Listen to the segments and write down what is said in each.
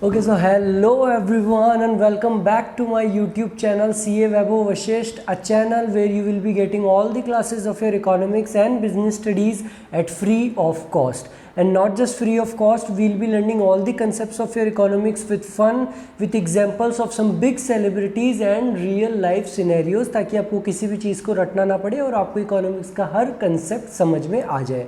Okay, so hello everyone and welcome back to my YouTube channel CA Vaibhav Vashisht, a channel where you will be getting all the classes of your economics and business studies at free of cost. And not just free of cost, we'll be learning all the concepts of your economics with fun, with examples of some big celebrities and real life scenarios, ताकि आपको किसी भी चीज़ को रटना ना पड़े और आपको इकोनॉमिक्स का हर कंसेप्ट समझ में आ जाए.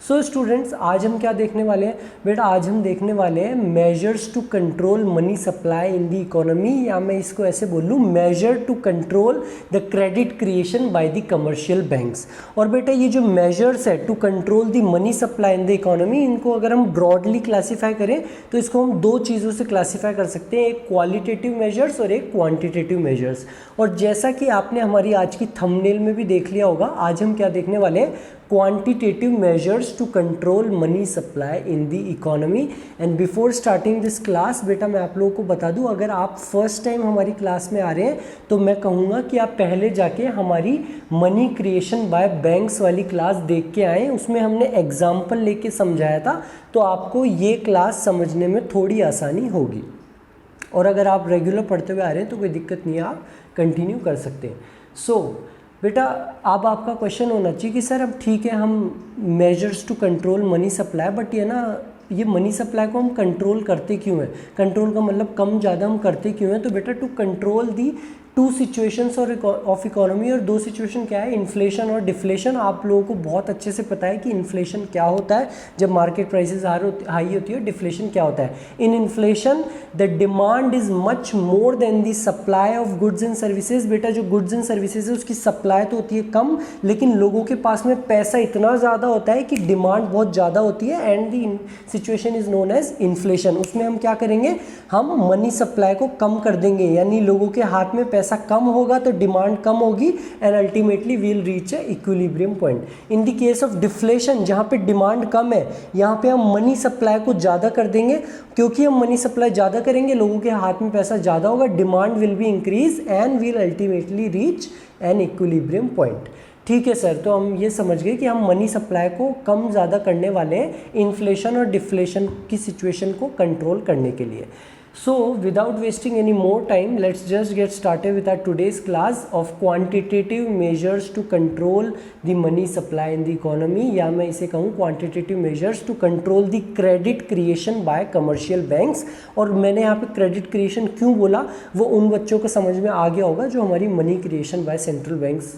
सो स्टूडेंट्स, आज हम क्या देखने वाले हैं बेटा? आज हम देखने वाले हैं measures to control money supply in the economy, या मैं इसको ऐसे बोल लूँ, measure to control the credit creation by the commercial banks. और बेटा ये जो मेजर्स है to control the money supply in the economy, इनको अगर हम ब्रॉडली क्लासीफाई करें तो इसको हम दो चीज़ों से क्लासीफाई कर सकते हैं, एक क्वालिटेटिव मेजर्स और एक क्वान्टिटेटिव मेजर्स. और जैसा कि आपने हमारी आज की थंबनेल में भी देख लिया होगा, आज हम क्या देखने वाले हैं? quantitative measures to control money supply in the economy. And before starting this class, बेटा मैं आप लोगों को बता दूं, अगर आप फर्स्ट टाइम हमारी क्लास में आ रहे हैं तो मैं कहूँगा कि आप पहले जाके हमारी मनी क्रिएशन बाय बैंक्स वाली क्लास देख के आएँ. उसमें हमने एग्जाम्पल लेके समझाया था, तो आपको ये क्लास समझने में थोड़ी आसानी होगी. और अगर आप रेगुलर पढ़ते हुए आ रहे हैं तो कोई दिक्कत नहीं है, आप कंटिन्यू कर सकते हैं. सो बेटा अब आपका क्वेश्चन होना चाहिए कि सर अब ठीक है, हम measures to control money supply, but ये ना, ये मनी सप्लाई को हम कंट्रोल करते क्यों हैं? कंट्रोल का मतलब कम ज़्यादा हम करते क्यों हैं? तो बेटा to control the two situations और ऑफ इकोनॉमी, और दो सिचुएशन क्या है? इन्फ्लेशन और डिफ्लेशन. आप लोगों को बहुत अच्छे से पता है कि इन्फ्लेशन क्या होता है जब मार्केट प्राइसेस हाई होती है, डिफ्लेशन क्या होता है. इन inflation the demand is much more than the supply of goods and services. बेटा जो गुड्स एंड सर्विसेज है उसकी सप्लाई तो होती है कम, लेकिन लोगों के पास में पैसा इतना ज़्यादा होता है कि डिमांड बहुत ज़्यादा होती है, and the situation is known as inflation. उसमें हम क्या करेंगे? हम मनी सप्लाई को कम कर देंगे, यानी लोगों के हाथ में पैसा कम होगा तो डिमांड कम होगी, and ultimately will reach a equilibrium point. In the case of deflation, जहाँ पे डिमांड कम है, यहाँ पे हम मनी सप्लाई को ज़्यादा कर देंगे. क्योंकि हम मनी सप्लाई ज़्यादा करेंगे, लोगों के हाथ में पैसा ज़्यादा होगा, demand will be increase and will ultimately reach an equilibrium point. ठीक है सर, तो हम ये समझ गए कि हम मनी सप्लाई को कम ज़्यादा करने वाले हैं इन्फ्लेशन और डिफ्लेशन की सिचुएशन को कंट्रोल करने के लिए. So without wasting any more time, let's just get started with our today's class of quantitative measures to control the money supply in the economy, या मैं इसे कहूँ quantitative measures to control the credit creation by commercial banks. और मैंने यहाँ पे credit creation क्यों बोला, वो उन बच्चों को समझ में आ गया होगा जो हमारी money creation by central banks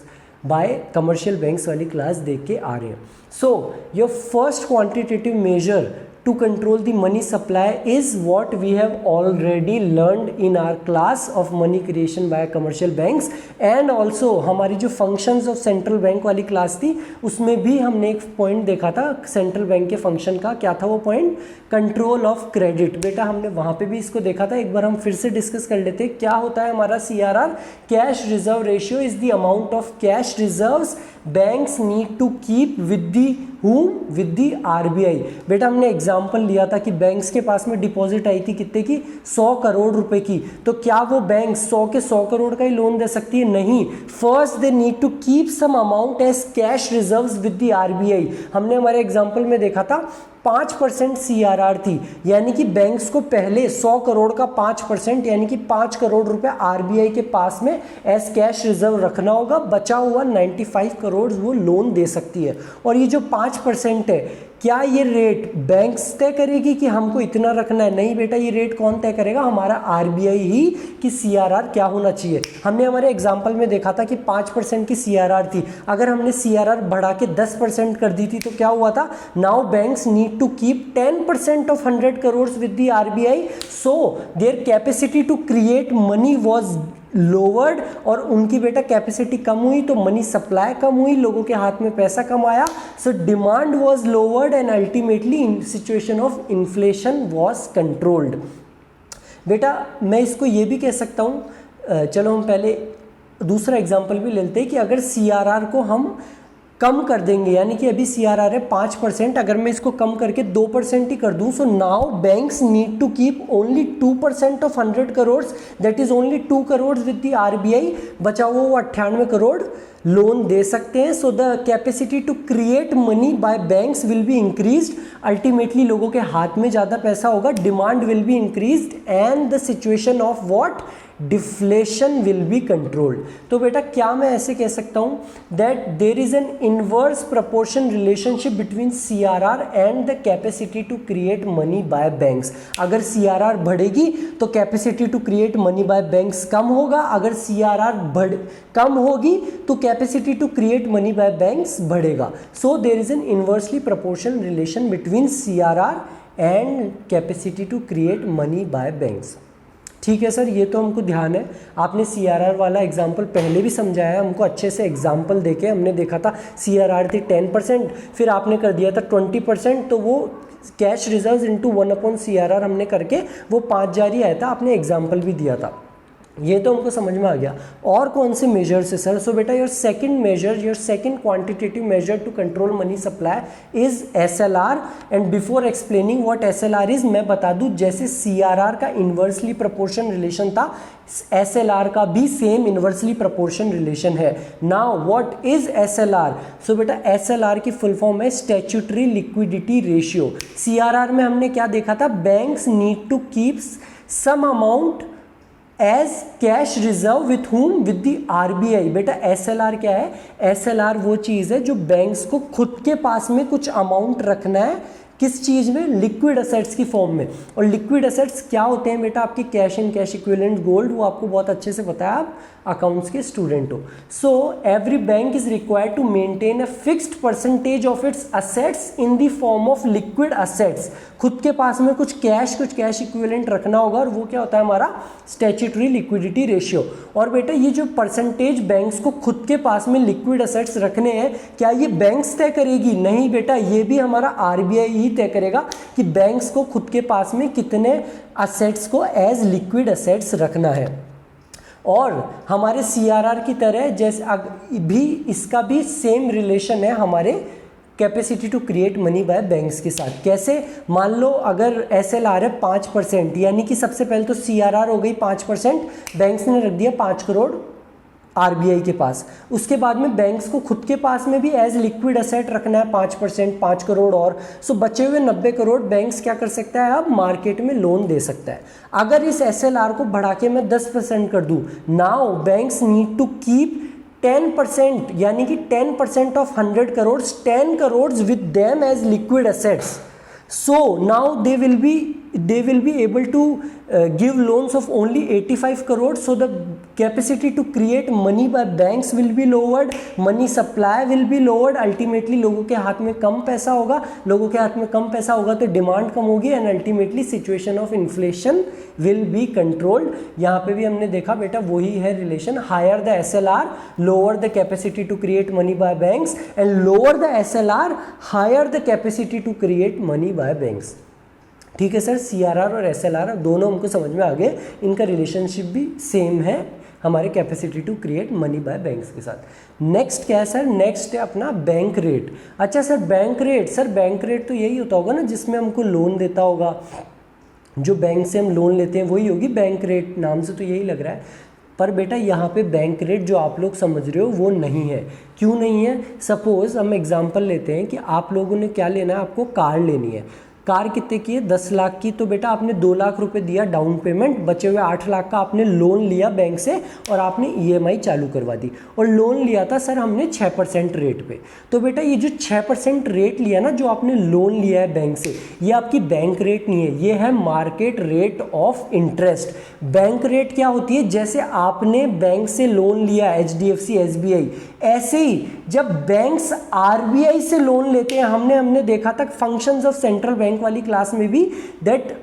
by commercial banks वाली क्लास देख के आ रहे हैं. So your first quantitative measure to control the money supply is what we have already learned in our class of money creation by commercial banks, and also हमारी जो functions of central bank वाली class थी उसमें भी हमने एक point देखा था सेंट्रल बैंक के फंक्शन का. क्या था वो पॉइंट? Control of credit. बेटा हमने वहाँ पे भी इसको देखा था, एक बार हम फिर से डिस्कस कर लेते हैं. क्या होता है हमारा CRR? Cash reserve ratio is the amount of cash reserves banks need to keep with the whom? with the RBI. बेटा हमने एग्जाम्पल लिया था कि बैंक्स के पास में डिपॉजिट आई थी कितने की? 100 करोड़ रुपए की. तो क्या वो बैंक 100 के 100 करोड़ का ही लोन दे सकती है? नहीं. First they need to keep some amount as cash reserves with the RBI. हमने हमारे एग्जाम्पल में देखा था 5% CRR थी, यानी कि बैंक्स को पहले 100 करोड़ का 5% यानी कि 5 करोड़ रुपए RBI के पास में एज कैश रिजर्व रखना होगा. बचा हुआ 95 करोड़ वो लोन दे सकती है. और ये जो 5% है, क्या ये रेट बैंक्स तय करेगी कि हमको इतना रखना है? नहीं बेटा, ये रेट कौन तय करेगा? हमारा RBI ही कि CRR क्या होना चाहिए. हमने हमारे एग्जाम्पल में देखा था कि 5% की CRR थी, अगर हमने CRR बढ़ा के 10% कर दी थी तो क्या हुआ था? Now banks need to keep 10% of 100 crore with the RBI, so their capacity to create money was lowered. और उनकी बेटा कैपेसिटी कम हुई तो मनी सप्लाई कम हुई, लोगों के हाथ में पैसा कम आया, so demand was lowered and ultimately situation of inflation was controlled. बेटा मैं इसको ये भी कह सकता हूँ, चलो हम पहले दूसरा एग्जांपल भी लेते हैं कि अगर CRR को हम कम कर देंगे, यानी कि अभी CRR है 5%, अगर मैं इसको कम करके 2% ही कर दूं, so now banks need to keep only 2% of 100 crore, that is only 2 crore with the RBI. बचा हुआ वो 98 करोड़ लोन दे सकते हैं. So the capacity to create money by banks will be increased. Ultimately लोगों के हाथ में ज़्यादा पैसा होगा, demand will be increased and the situation of what, deflation will be controlled. तो बेटा क्या मैं ऐसे कह सकता हूँ that there is an inverse proportion relationship between CRR and the capacity to create money by banks. अगर CRR बढ़ेगी तो capacity to create money by banks कम होगा, अगर CRR कम होगी तो capacity to create money by banks बढ़ेगा. So there is an inversely proportion relation between CRR and capacity to create money by banks. ठीक है सर, ये तो हमको ध्यान है. आपने CRR वाला एग्जाम्पल पहले भी समझाया हमको अच्छे से. एग्जाम्पल देके हमने देखा था CRR थी 10%, फिर आपने कर दिया था 20%, तो वो कैश रिजर्व्स इंटू 1/CRR हमने करके वो 5 जारी आया था. आपने एग्जाम्पल भी दिया था. ये तो हमको समझ में आ गया. और कौन से मेजर्स है सर? सो बेटा your second quantitative measure to control money supply is SLR. And before explaining what SLR is, मैं बता दूं जैसे CRR का इन्वर्सली प्रोपोर्शन रिलेशन था, SLR का भी सेम इन्वर्सली प्रोपोर्शन रिलेशन है. Now what is SLR? So बेटा SLR की फुल फॉर्म है स्टैट्यूटरी लिक्विडिटी रेशियो. CRR में हमने क्या देखा था? Banks need to keep some amount as cash reserve with whom, with the RBI. बेटा SLR क्या है? SLR वो चीज़ है जो बैंक्स को खुद के पास में कुछ अमाउंट रखना है. किस चीज़ में? लिक्विड असेट्स की फॉर्म में. और लिक्विड असेट्स क्या होते हैं बेटा? आपके cash and cash equivalent, gold. वो आपको बहुत अच्छे से पता है, आप अकाउंट्स के स्टूडेंट हो. So every bank is required to maintain a fixed percentage of its assets in the form of liquid assets. खुद के पास में कुछ कैश इक्विवेलेंट रखना होगा, और वो क्या होता है हमारा स्टैट्यूटरी लिक्विडिटी रेशियो. और बेटा ये जो परसेंटेज बैंक्स को खुद के पास में लिक्विड असेट्स रखने हैं, क्या ये बैंक्स तय करेगी? नहीं बेटा, ये भी हमारा RBI ही तय करेगा कि बैंक्स को खुद के पास में कितने असेट्स को एज लिक्विड असेट्स रखना है. और हमारे CRR की तरह जैसे भी इसका भी सेम रिलेशन है हमारे capacity to create money by banks के साथ. कैसे? मान लो अगर SLR है 5%, यानी कि सबसे पहले तो CRR हो गई 5%, बैंक्स ने रख दिया 5 करोड़ RBI के पास. उसके बाद में बैंक्स को खुद के पास में भी एज लिक्विड असेट रखना है 5%, 5 करोड़ और. सो बचे हुए 90 करोड़ बैंक्स क्या कर सकता है? अब मार्केट में लोन दे सकता है. अगर इस SLR को बढ़ा के मैं 10% कर दूं, now banks need to keep 10%, यानी कि 10% of 100 crore, 10 crore with them as liquid assets. So now they will be able to give loans of only 85 crores. So the capacity to create money by banks will be lowered, money supply will be lowered. Ultimately लोगों के हाथ में कम पैसा होगा, तो demand कम होगी, and ultimately situation of inflation will be controlled. यहाँ पे भी हमने देखा बेटा वही है relation. Higher the SLR, lower the capacity to create money by banks, and lower the SLR, higher the capacity to create money by banks. ठीक है सर, CRR और SLR दोनों हमको समझ में आ गए. इनका रिलेशनशिप भी सेम है हमारे capacity to create money by banks के साथ. नेक्स्ट क्या है सर? नेक्स्ट है अपना बैंक रेट. अच्छा सर, बैंक रेट तो यही होता होगा ना जिसमें हमको लोन देता होगा. जो बैंक से हम लोन लेते हैं वही होगी बैंक रेट. नाम से तो यही लग रहा है, पर बेटा यहाँ पे बैंक रेट जो आप लोग समझ रहे हो वो नहीं है. क्यों नहीं है? सपोज हम एग्जांपल लेते हैं कि आप लोगों ने क्या लेना है, आपको कार लेनी है. कार कितने की है? 10 लाख की. तो बेटा आपने 2 लाख रुपए दिया डाउन पेमेंट, बचे हुए 8 लाख का आपने लोन लिया बैंक से, और आपने EMI चालू करवा दी. और लोन लिया था सर हमने 6% रेट पे. तो बेटा ये जो 6% रेट लिया ना, जो आपने लोन लिया है बैंक से, ये आपकी बैंक रेट नहीं है, ये है market rate of interest. Bank rate क्या होती है? जैसे आपने बैंक से लोन लिया HDFC SBI, ऐसे ही जब बैंक्स RBI से लोन लेते हैं, हमने देखा था फंक्शंस ऑफ सेंट्रल बैंक वाली क्लास में भी, दैट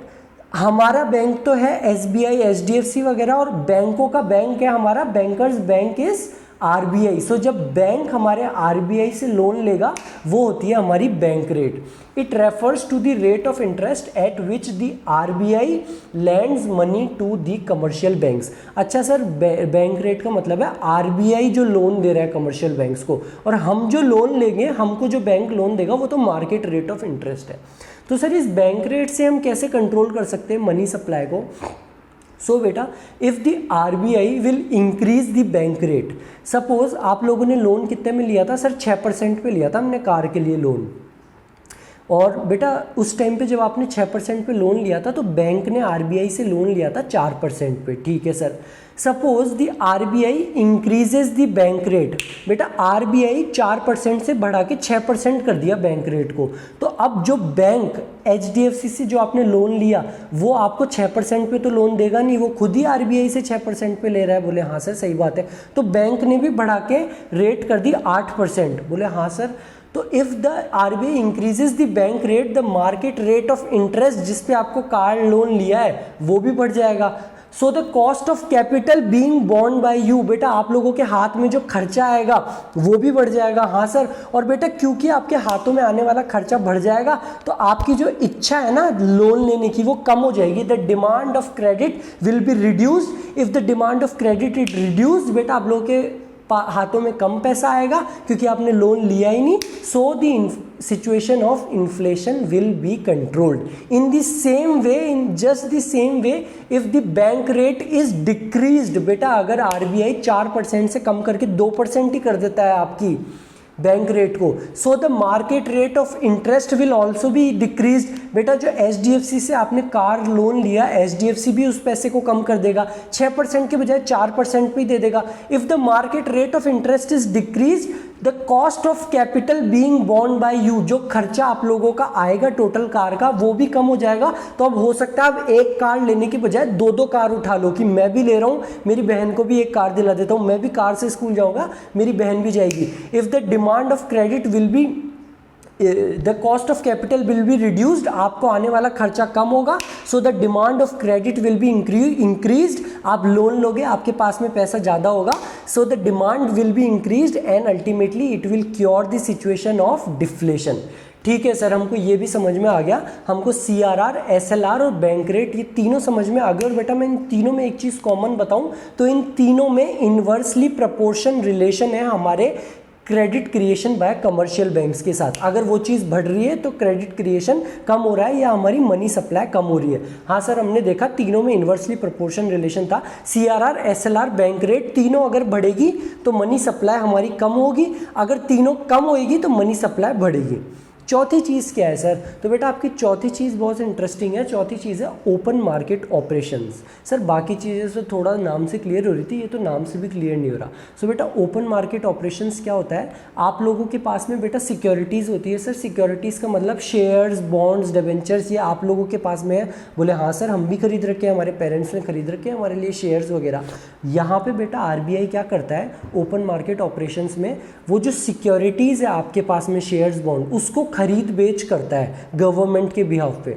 हमारा बैंक तो है SBI HDFC वगैरह, और बैंकों का बैंक है हमारा बैंकर्स बैंक इज RBI. सो जब बैंक हमारे RBI से लोन लेगा वो होती है हमारी bank rate. It refers to the rate of interest at which the RBI lends money to the commercial banks. अच्छा सर, बैंक रेट का मतलब है RBI जो लोन दे रहा है कमर्शियल बैंक्स को, और हम जो लोन लेंगे, हमको जो बैंक लोन देगा वो तो मार्केट रेट ऑफ इंटरेस्ट है. तो सर इस बैंक रेट से हम कैसे कंट्रोल कर सकते हैं मनी सप्लाई को? सो बेटा if the RBI will increase the bank rate, suppose आप लोगों ने लोन कितने में लिया था सर, 6% पे लिया था हमने कार के लिए लोन, और बेटा उस टाइम पे जब आपने 6% पे लोन लिया था तो बैंक ने आरबीआई से लोन लिया था 4% पे, ठीक है sir. Suppose the RBI increases the bank rate, बेटा आरबीआई 4% से बढ़ा के 6% कर दिया बैंक रेट को, तो अब जो बैंक एचडीएफसी से जो आपने लोन लिया वो आपको 6% पे तो लोन देगा नहीं, वो खुद ही आरबीआई से 6% पे ले रहा है। बोले हाँ सर सही बात है, तो बैंक ने भी बढ़ा के रेट कर दी 8%। बोले हाँ सर, तो if the RBI increases the bank rate, the market rate of interest जिस पे आपको कार लोन लिया है वो भी बढ़ जाएगा। So the cost of capital being borne by you, बेटा आप लोगों के हाथ में जो खर्चा आएगा वो भी बढ़ जाएगा। हाँ सर, और बेटा क्योंकि आपके हाथों में आने वाला खर्चा बढ़ जाएगा तो आपकी जो इच्छा है ना लोन लेने की वो कम हो जाएगी। The demand of credit will be reduced, if the demand of credit it reduced, बेटा आप लोगों के हाथों में कम पैसा आएगा क्योंकि आपने लोन लिया ही नहीं। So the situation of inflation will be controlled. In the same way, in just the same way, if the bank rate is decreased, बेटा अगर आरबीआई 4% से कम करके 2% ही कर देता है आपकी बैंक रेट को, so the market rate of interest will also be decrease. बेटा जो एचडीएफसी से आपने कार लोन लिया, एचडीएफसी भी उस पैसे को कम कर देगा, 6% के बजाय 4% पे दे देगा। If the market rate of interest is decrease, the cost of capital being borne by you, जो खर्चा आप लोगों का आएगा टोटल कार का वो भी कम हो जाएगा। तो अब हो सकता है अब एक कार लेने के बजाय 2-2 कार उठा लो कि मैं भी ले रहा हूँ, मेरी बहन को भी एक कार दिला देता हूँ, मैं भी कार से स्कूल जाऊँगा, मेरी बहन भी जाएगी। If the demand of credit will be, the cost of capital will be reduced, आपको आने वाला खर्चा कम होगा। So the demand of credit will be increased, आप लोन लोगे आपके पास में पैसा ज़्यादा होगा। So the demand will be increased and ultimately it will cure the situation of deflation. ठीक है सर, हमको ये भी समझ में आ गया, हमको सीआरआर, एसएलआर और बैंक रेट ये तीनों समझ में आ गए। और बेटा मैं इन तीनों में एक चीज़ कॉमन बताऊं तो इन तीनों में इन्वर्सली प्रोपोर्शन रिलेशन है हमारे credit creation by commercial banks के साथ। अगर वो चीज़ बढ़ रही है तो क्रेडिट क्रिएशन कम हो रहा है या हमारी मनी सप्लाई कम हो रही है। हाँ सर, हमने देखा तीनों में इन्वर्सली प्रोपोर्शन रिलेशन था। सीआरआर, एसएलआर, बैंक रेट तीनों अगर बढ़ेगी तो मनी सप्लाई हमारी कम होगी, अगर तीनों कम होएगी तो मनी सप्लाई बढ़ेगी। चौथी चीज़ क्या है सर? तो बेटा आपकी चौथी चीज़ बहुत इंटरेस्टिंग है। चौथी चीज़ है ओपन मार्केट ऑपरेशंस। सर बाकी चीज़ें से थोड़ा नाम से क्लियर हो रही थी, ये तो नाम से भी क्लियर नहीं हो रहा। सो बेटा ओपन मार्केट ऑपरेशंस क्या होता है? आप लोगों के पास में बेटा सिक्योरिटीज़ होती है। सर सिक्योरिटीज़ का मतलब शेयर्स, बॉन्ड्स, डिबेंचर्स, ये आप लोगों के पास में है। बोले हाँ सर, हम भी खरीद रखे हैं, हमारे पेरेंट्स ने खरीद रखे हैं हमारे लिए शेयर्स वगैरह। यहाँ पे बेटा आरबीआई क्या करता है ओपन मार्केट ऑपरेशंस में, वो जो सिक्योरिटीज़ है आपके पास में शेयर्स, बॉन्ड, उसको खरीद बेच करता है गवर्नमेंट के बिहाफ पे।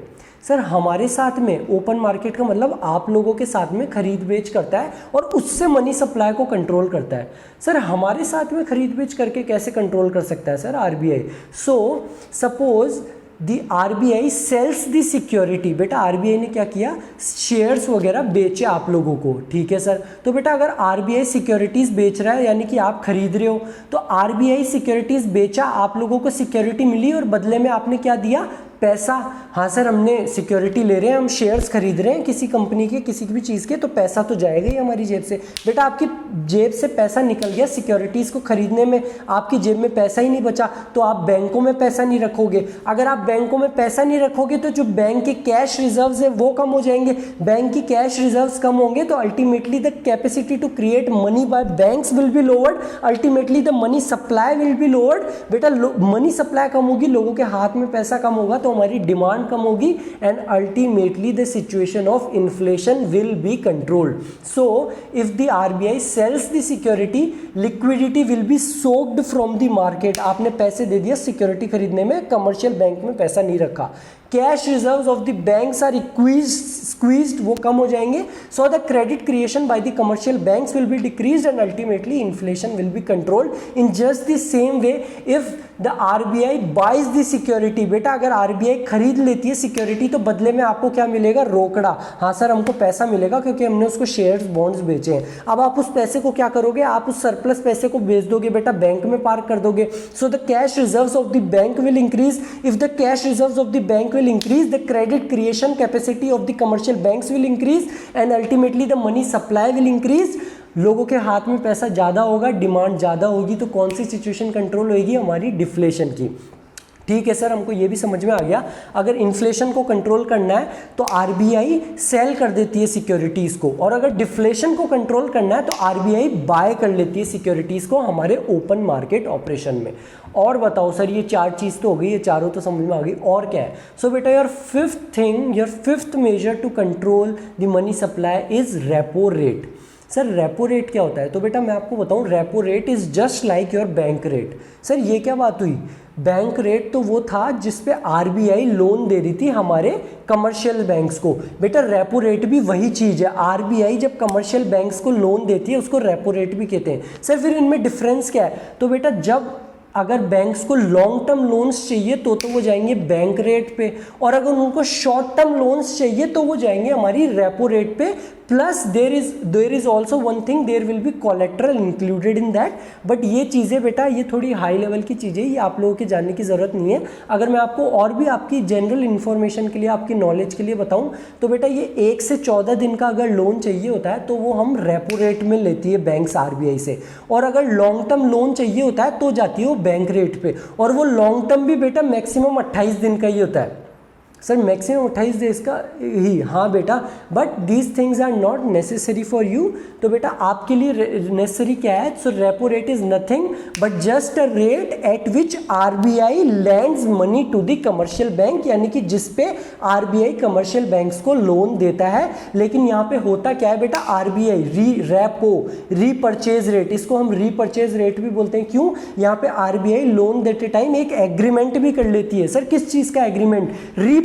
सर हमारे साथ में ओपन मार्केट का मतलब आप लोगों के साथ में खरीद बेच करता है और उससे मनी सप्लाई को कंट्रोल करता है। सर हमारे साथ में खरीद बेच करके कैसे कंट्रोल कर सकता है sir RBI? So suppose the RBI sells the security. बेटा आरबीआई ने क्या किया, शेयर्स वगैरह बेचे आप लोगों को, ठीक है सर। तो बेटा अगर आरबीआई सिक्योरिटीज़ बेच रहा है यानी कि आप खरीद रहे हो, तो आरबीआई सिक्योरिटीज़ बेचा, आप लोगों को सिक्योरिटी मिली और बदले में आपने क्या दिया, पैसा। हाँ सर, हमने सिक्योरिटी ले रहे हैं, हम शेयर्स खरीद रहे हैं किसी कंपनी के, किसी भी चीज़ के, तो पैसा तो जाएगा ही हमारी जेब से। बेटा आपकी जेब से पैसा निकल गया सिक्योरिटीज़ को खरीदने में, आपकी जेब में पैसा ही नहीं बचा, तो आप बैंकों में पैसा नहीं रखोगे। अगर आप बैंकों में पैसा नहीं रखोगे तो जो बैंक के कैश रिजर्व्स है वो कम हो जाएंगे। बैंक की कैश रिजर्व्स कम होंगे तो ultimately the capacity to create money by banks will be lowered, ultimately the money supply will be lowered. बेटा मनी सप्लाई कम होगी, लोगों के हाथ में पैसा कम होगा तो हमारी डिमांड कम होगी and ultimately the situation of inflation will be controlled. So if the RBI sells the security, liquidity will be soaked from the market. आपने पैसे दे दिया सिक्योरिटी खरीदने में, कमर्शियल बैंक में पैसा नहीं रखा, cash reserves of the banks are squeezed, वो कम हो जाएंगे। So the credit creation by the commercial banks will be decreased and ultimately inflation will be controlled. In just the same way if the RBI buys the security. बेटा अगर RBI खरीद लेती है security तो बदले में आपको क्या मिलेगा, रोकड़ा। हाँ सर, हमको पैसा मिलेगा क्योंकि हमने उसको शेयर्स, बॉन्ड्स बेचे हैं। अब आप उस पैसे को क्या करोगे, आप उस सरप्लस पैसे को बेच दोगे, बेटा बैंक में पार्क कर दोगे। So the cash reserves of the bank will increase. If the cash reserves of the bank will increase, the credit creation capacity of the commercial banks will increase and ultimately the money supply will increase. लोगों के हाथ में पैसा ज़्यादा होगा, demand ज़्यादा होगी, तो कौन सी सिचुएशन कंट्रोल होगी? हमारी डिफ्लेशन की। ठीक है सर, हमको ये भी समझ में आ गया। अगर इन्फ्लेशन को कंट्रोल करना है तो आरबीआई सेल कर देती है सिक्योरिटीज़ को, और अगर डिफ्लेशन को कंट्रोल करना है तो आरबीआई बाय कर लेती है सिक्योरिटीज़ को हमारे ओपन मार्केट ऑपरेशन में। और बताओ सर, ये 4 चीज़ तो हो गई, ये चारों तो समझ में आ गई, और क्या है? सो बेटा your fifth measure to control the money supply is repo rate. Sir repo rate क्या होता है? तो बेटा मैं आपको बताऊं, repo rate is just like your bank rate. Sir ये क्या बात हुई? बैंक रेट तो वो था जिस पे आरबीआई लोन दे रही थी हमारे कमर्शियल बैंक्स को। बेटा रेपो रेट भी वही चीज़ है। आरबीआई जब कमर्शियल बैंक्स को लोन देती है उसको रेपो रेट भी कहते हैं। सर फिर इनमें डिफरेंस क्या है? तो बेटा जब अगर बैंक्स को लॉन्ग टर्म लोन्स चाहिए तो वो जाएंगे बैंक रेट पे, और अगर उनको शॉर्ट टर्म लोन्स चाहिए तो वो जाएंगे हमारी रेपो रेट पे। Plus there is also one thing, there will be collateral included in that. But ये चीज़ें बेटा ये थोड़ी हाई लेवल की चीज़ें, ये आप लोगों के जानने की ज़रूरत नहीं है। अगर मैं आपको और भी आपकी जनरल इन्फॉर्मेशन के लिए, आपकी नॉलेज के लिए बताऊं तो बेटा ये 1 से 14 दिन का अगर लोन चाहिए होता है तो वो हम रेपो रेट में लेती है बैंक्स आरबीआई से, और अगर लॉन्ग टर्म लोन चाहिए होता है तो जाती है वो बैंक रेट पे। और वो लॉन्ग टर्म भी बेटा मैक्सिमम 28 दिन का ही होता है। सर मैक्सिमम 28 डेज का ही? हाँ बेटा, but these things are not necessary for you. तो बेटा आपके लिए नेसेसरी क्या है? So repo rate is nothing but just a rate at which RBI lends money to the commercial bank, यानी कि जिस पे आरबीआई कमर्शियल बैंक्स को लोन देता है। लेकिन यहाँ पे होता क्या है बेटा? आरबीआई रेपो रीपर्चेज रेट, इसको हम रीपर्चेज रेट भी बोलते हैं। क्यों? यहाँ पे आरबीआई लोन देते टाइम एक एग्रीमेंट भी कर लेती है। सर किस चीज़ का एग्रीमेंट?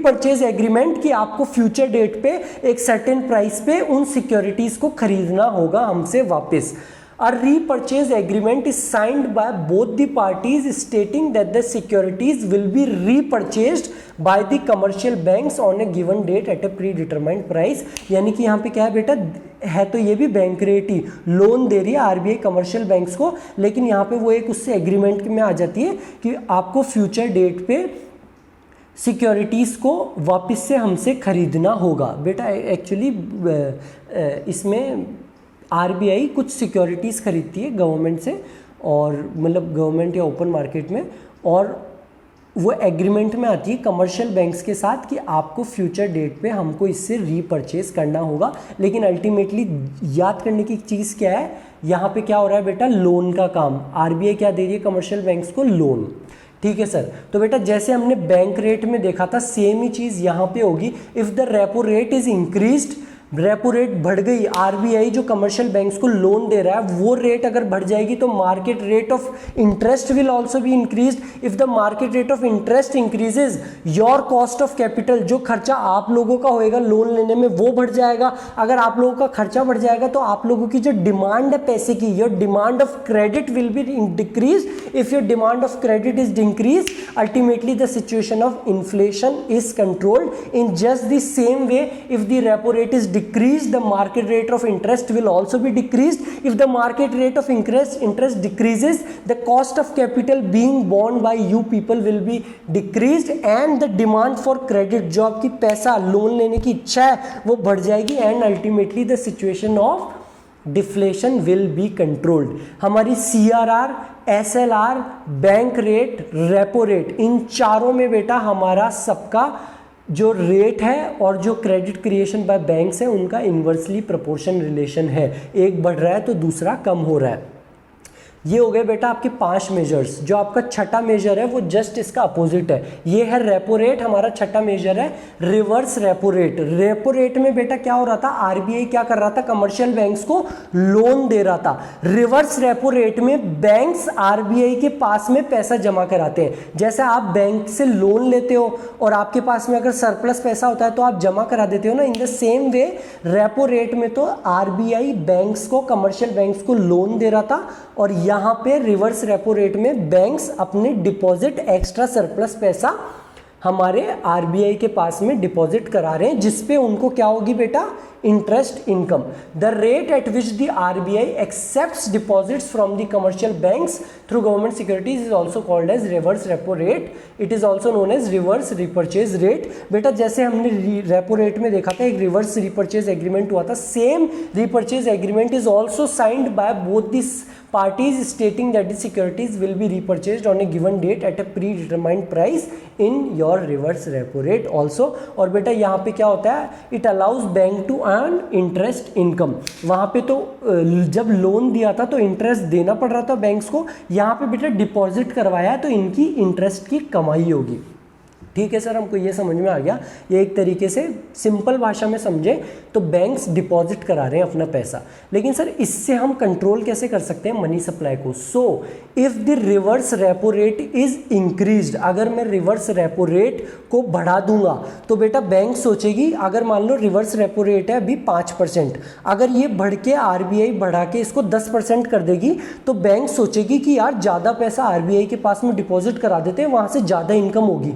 परचेज एग्रीमेंट कि आपको फ्यूचर डेट पे एक सर्टेन प्राइस पे उन सिक्योरिटीज को खरीदना होगा हमसे वापस। A repurchase agreement is signed by both the parties stating that the securities will be repurchased by the commercial banks on a given date at a predetermined price। यानी कि यहाँ पे क्या है बेटा? है तो ये भी बैंक रेट ही, लोन दे रही है आरबीआई कमर्शियल बैंक्स को, लेकिन यहाँ पे वो एक उससे एग्रीमेंट में आ जाती है कि आपको फ्यूचर डेट पे सिक्योरिटीज़ को वापस से हमसे खरीदना होगा। बेटा एक्चुअली इसमें आरबीआई कुछ सिक्योरिटीज़ खरीदती है गवर्नमेंट से, और मतलब गवर्नमेंट या ओपन मार्केट में, और वो एग्रीमेंट में आती है कमर्शियल बैंक्स के साथ कि आपको फ्यूचर डेट पे हमको इससे रीपरचेज करना होगा। लेकिन अल्टीमेटली याद करने की चीज़ क्या है? यहाँ पे क्या हो रहा है बेटा? लोन का काम। आरबीआई क्या दे रही है कमर्शियल बैंक्स को? लोन। ठीक है सर। तो बेटा जैसे हमने बैंक रेट में देखा था सेम ही चीज़ यहाँ पे होगी। If the repo rate is increased, repo rate बढ़ गई, आरबीआई जो कमर्शियल बैंक्स को लोन दे रहा है वो रेट अगर बढ़ जाएगी तो market rate of interest will also be increased. If the market rate of interest increases, your cost of capital, जो खर्चा आप लोगों का होएगा लोन लेने में वो बढ़ जाएगा। अगर आप लोगों का खर्चा बढ़ जाएगा तो आप लोगों की जो डिमांड है पैसे की, your demand of credit will be decrease. If your demand of credit is decrease, ultimately the situation of inflation is controlled. In just the same way, if the repo rate is decreased, the market rate of interest will also be decreased. If the market rate of interest decreases, the cost of capital being borne by you people will be decreased and the demand for credit, जो आपकी पैसा loan लेने की इच्छा है वो बढ़ जाएगी, and ultimately the situation of deflation will be controlled. हमारी CRR, SLR, bank rate, repo rate, इन चारों में बेटा हमारा सबका जो रेट है और जो क्रेडिट क्रिएशन बाय बैंक्स है उनका इन्वर्सली प्रोपोर्शन रिलेशन है। एक बढ़ रहा है तो दूसरा कम हो रहा है। ये हो गए बेटा आपके 5 मेजर्स। जो आपका छठा मेजर है वो जस्ट इसका अपोजिट है। ये है रेपो रेट, हमारा छठा मेजर है reverse repo rate. Repo rate में बेटा क्या हो रहा था? आरबीआई क्या कर रहा था? कमर्शियल बैंक्स को लोन दे रहा था। रिवर्स रेपो रेट में बैंक्स आरबीआई के पास में पैसा जमा कराते हैं। जैसे आप बैंक से लोन लेते हो और आपके पास में अगर सरप्लस पैसा होता है तो आप जमा करा देते हो ना, in the same way repo rate में तो आरबीआई बैंक्स को, कमर्शियल बैंक्स को लोन दे रहा था, और यहाँ पे रिवर्स रेपो रेट में बैंक्स अपने डिपॉजिट एक्स्ट्रा सरप्लस पैसा हमारे आरबीआई के पास में डिपॉजिट करा रहे हैं, जिसपे उनको क्या होगी बेटा? Interest income. The rate at which the RBI accepts deposits from the commercial banks through government securities is also called as reverse repo rate. It is also known as reverse repurchase rate. बेटा जैसे हमने repo rate में देखा था एक reverse repurchase agreement हुआ था, same repurchase agreement is also signed by both this parties stating that the securities will be repurchased on a given date at a predetermined price in your reverse repo rate also. और बेटा यहाँ पे क्या होता है, it allows bank to earn interest income. वहाँ पे तो जब लोन दिया था तो इंटरेस्ट देना पड़ रहा था बैंक्स को, यहाँ पे बेटा डिपॉजिट करवाया है तो इनकी इंटरेस्ट की कमाई होगी. ठीक है सर, हमको ये समझ में आ गया. ये एक तरीके से सिंपल भाषा में समझें तो बैंक्स डिपॉजिट करा रहे हैं अपना पैसा. लेकिन सर इससे हम कंट्रोल कैसे कर सकते हैं मनी सप्लाई को? सो if the reverse repo rate is increased, अगर मैं रिवर्स रेपो रेट को बढ़ा दूंगा तो बेटा बैंक सोचेगी, अगर मान लो रिवर्स रेपो रेट है अभी 5%, अगर ये बढ़ के आरबीआई बढ़ा के इसको 10% कर देगी तो बैंक सोचेगी कि यार ज़्यादा पैसा आरबीआई के पास में डिपॉजिट करा देते हैं, वहाँ से ज़्यादा इनकम होगी.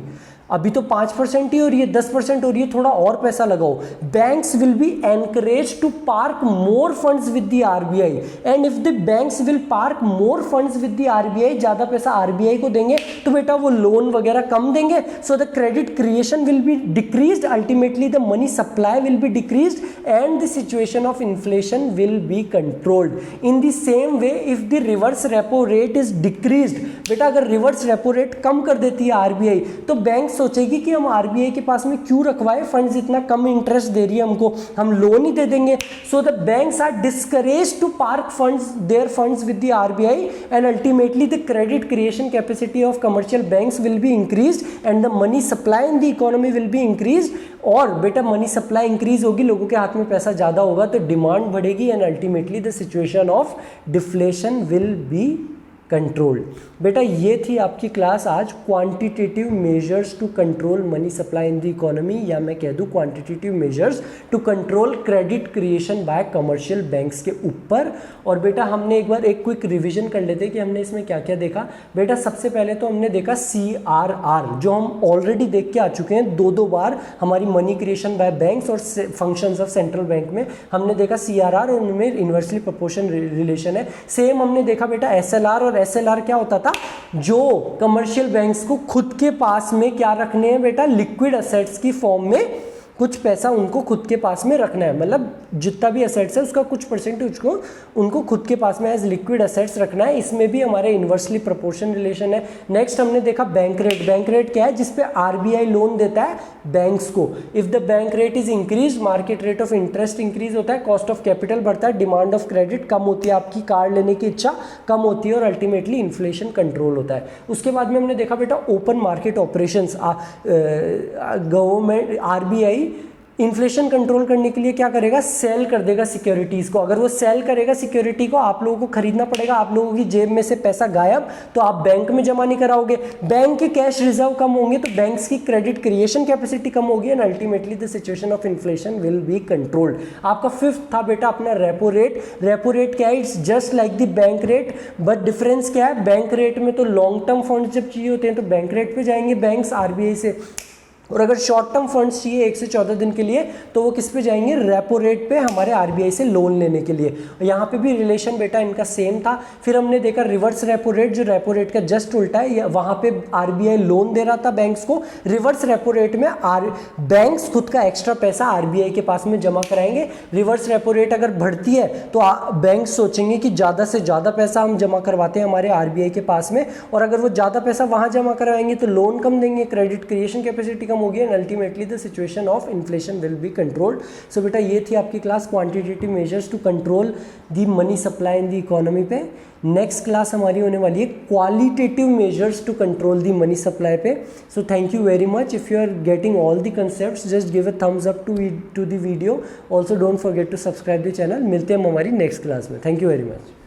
अभी तो 5% ही हो रही है, 10% हो रही है, थोड़ा और पैसा लगाओ. Banks will be encourage to park more funds with the RBI, and if the banks will park more funds with the RBI, ज़्यादा पैसा आरबीआई को देंगे तो बेटा वो लोन वगैरह कम देंगे. So the credit creation will be decreased, ultimately the money supply will be decreased and the situation of inflation will be controlled. In the same way if the reverse repo rate is decreased, बेटा अगर reverse repo rate कम कर देती है RBI तो bank सोचेगी कि हम RBI के पास में क्यों रखवाए, फंड्स इतना कम इंटरेस्ट दे रही है हमको, हम लोन ही दे देंगे. So the banks are discouraged to park funds their funds with the RBI and ultimately the credit creation capacity of commercial banks will be increased and the money supply in the economy will be increased. और बेटा money supply increase होगी, लोगों के हाथ में पैसा ज़्यादा होगा तो डिमांड बढ़ेगी and ultimately the situation of deflation will be controlled. बेटा ये थी आपकी क्लास आज, quantitative measures to control money supply in the economy, या मैं कह दूं quantitative measures to control credit creation by commercial banks के ऊपर. और बेटा हमने एक बार एक क्विक रिवीजन कर लेते हैं कि हमने इसमें क्या क्या देखा. बेटा सबसे पहले तो हमने देखा CRR, जो हम ऑलरेडी देख के आ चुके हैं दो बार हमारी मनी क्रिएशन बाय बैंक्स और फंक्शंस ऑफ सेंट्रल बैंक में. हमने देखा CRR और उनमें इन्वर्सली प्रोपोर्शन रिलेशन है. सेम हमने देखा बेटा SLR, और SLR क्या होता था, जो कमर्शियल बैंक्स को खुद के पास में क्या रखने हैं बेटा, लिक्विड एसेट्स की फॉर्म में कुछ पैसा उनको खुद के पास में रखना है, मतलब जितना भी एसेट्स है उसका कुछ परसेंटेज को उनको खुद के पास में एज लिक्विड एसेट्स रखना है. इसमें भी हमारे इन्वर्सली प्रोपोर्शन रिलेशन है. नेक्स्ट हमने देखा बैंक रेट. बैंक रेट क्या है, जिसपे आरबीआई लोन देता है बैंक्स को. If the bank rate is increase, market rate of interest increase होता है, कॉस्ट ऑफ कैपिटल बढ़ता है, डिमांड ऑफ क्रेडिट कम होती है, आपकी कार लेने की इच्छा कम होती है और अल्टीमेटली इन्फ्लेशन कंट्रोल होता है. उसके बाद में हमने देखा बेटा open market operations. Government RBI inflation control करने के लिए क्या करेगा, सेल कर देगा सिक्योरिटीज़ को. अगर वो सेल करेगा सिक्योरिटी को, आप लोगों को खरीदना पड़ेगा, आप लोगों की जेब में से पैसा गायब, तो आप बैंक में जमा नहीं कराओगे, बैंक के कैश रिजर्व कम होंगे तो बैंक्स की क्रेडिट क्रिएशन कैपेसिटी कम होगी and ultimately the situation of inflation will be controlled. आपका फिफ्थ था बेटा अपना रेपो रेट. रेपो रेट क्या है, it's just like the bank rate, but difference क्या है, बैंक रेट में तो लॉन्ग टर्म फंड्स जब चाहिए होते हैं तो बैंक रेट पे जाएंगे बैंक्स आरबीआई से, और अगर शॉर्ट टर्म फंड्स चाहिए 1 से 14 दिन के लिए तो वो किस पे जाएंगे, रेपो रेट पे हमारे आरबीआई से लोन लेने के लिए. यहाँ पे भी रिलेशन बेटा इनका सेम था. फिर हमने देखा रिवर्स रेपो रेट, जो रेपो रेट का जस्ट उल्टा है, वहाँ पे आरबीआई लोन दे रहा था बैंक्स को. रिवर्स रेपो रेट में बैंक्स खुद का एक्स्ट्रा पैसा आरबीआई के पास में जमा कराएंगे. रिवर्स रेपो रेट अगर बढ़ती है तो बैंक सोचेंगे कि ज़्यादा से ज़्यादा पैसा हम जमा करवाते हैं हमारे आरबीआई के पास में, और अगर वो ज़्यादा पैसा वहाँ जमा करवाएंगे तो लोन कम देंगे, क्रेडिट क्रिएशन कैपेसिटी कम होगी and ultimately the situation of inflation will be controlled. So बेटा ये थी आपकी class quantitative measures to control the money supply in the economy पे. नेक्स्ट क्लास हमारी होने वाली है qualitative measures to control the money supply पे. So thank you very much. If you are getting all the concepts just give a thumbs up to the video. Also don't forget to subscribe the channel. मिलते हैं हम हमारी next class में. Thank you very much.